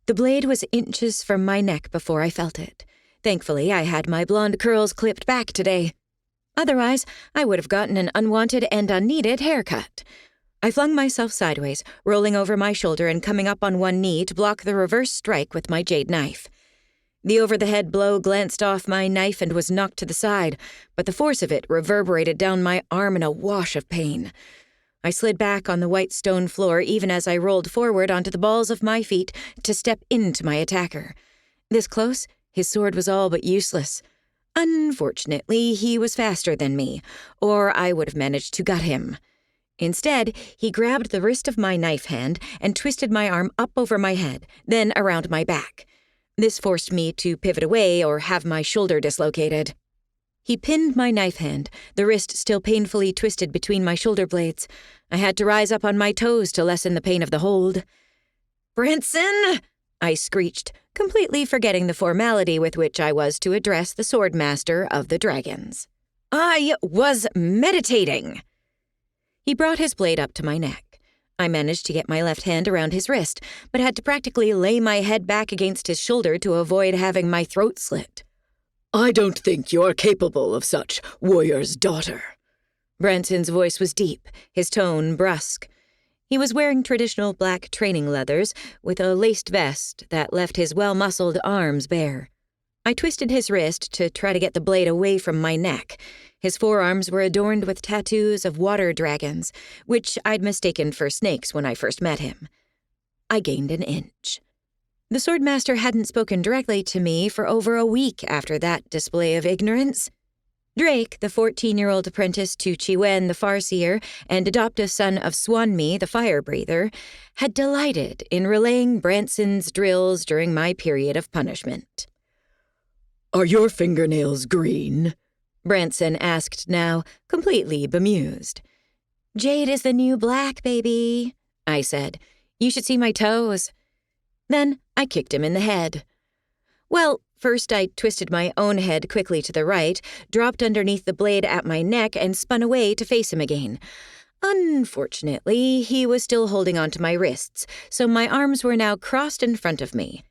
The blade was inches from my neck before I felt it. Thankfully, I had my blonde curls clipped back today. Otherwise, I would have gotten an unwanted and unneeded haircut. I flung myself sideways, rolling over my shoulder and coming up on one knee to block the reverse strike with my jade knife. The over-the-head blow glanced off my knife and was knocked to the side, but the force of it reverberated down my arm in a wash of pain. I slid back on the white stone floor even as I rolled forward onto the balls of my feet to step into my attacker. This close, his sword was all but useless. Unfortunately, he was faster than me, or I would have managed to gut him. Instead, he grabbed the wrist of my knife hand and twisted my arm up over my head, then around my back. This forced me to pivot away or have my shoulder dislocated. He pinned my knife hand, the wrist still painfully twisted between my shoulder blades. I had to rise up on my toes to lessen the pain of the hold. "Branson!" I screeched, completely forgetting the formality with which I was to address the swordmaster of the dragons. "I was meditating." He brought his blade up to my neck. I managed to get my left hand around his wrist, but had to practically lay my head back against his shoulder to avoid having my throat slit. "I don't think you're capable of such, warrior's daughter." Branson's voice was deep, his tone brusque. He was wearing traditional black training leathers with a laced vest that left his well-muscled arms bare. I twisted his wrist to try to get the blade away from my neck. His forearms were adorned with tattoos of water dragons, which I'd mistaken for snakes when I first met him. I gained an inch. The swordmaster hadn't spoken directly to me for over a week after that display of ignorance. Drake, the 14-year-old apprentice to Chiwen the Farseer and adoptive son of Swanmi the Fire-breather, had delighted in relaying Branson's drills during my period of punishment. "Are your fingernails green?" Branson asked now, completely bemused. "Jade is the new black, baby," I said. "You should see my toes." Then I kicked him in the head. Well, first I twisted my own head quickly to the right, dropped underneath the blade at my neck, and spun away to face him again. Unfortunately, he was still holding onto my wrists, so my arms were now crossed in front of me.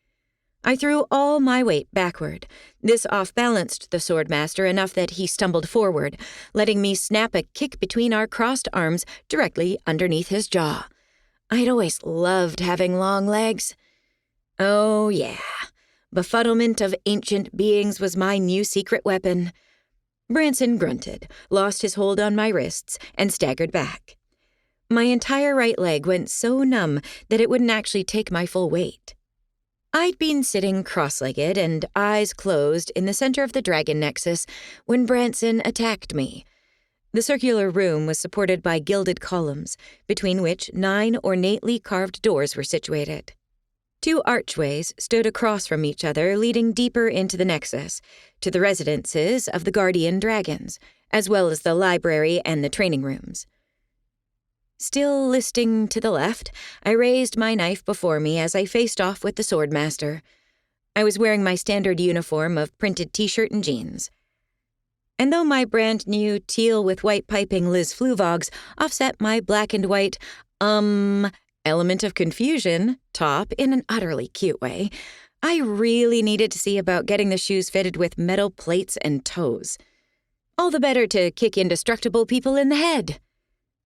I threw all my weight backward. This off-balanced the swordmaster enough that he stumbled forward, letting me snap a kick between our crossed arms directly underneath his jaw. I'd always loved having long legs. Oh, yeah. Befuddlement of ancient beings was my new secret weapon. Branson grunted, lost his hold on my wrists, and staggered back. My entire right leg went so numb that it wouldn't actually take my full weight. I'd been sitting cross-legged and eyes closed in the center of the dragon nexus when Branson attacked me. The circular room was supported by gilded columns, between which 9 ornately carved doors were situated. 2 archways stood across from each other, leading deeper into the nexus, to the residences of the guardian dragons, as well as the library and the training rooms. Still listing to the left, I raised my knife before me as I faced off with the swordmaster. I was wearing my standard uniform of printed t-shirt and jeans. And though my brand-new teal with white piping Liz Fluvogs offset my black and white, element of confusion top in an utterly cute way, I really needed to see about getting the shoes fitted with metal plates and toes. All the better to kick indestructible people in the head.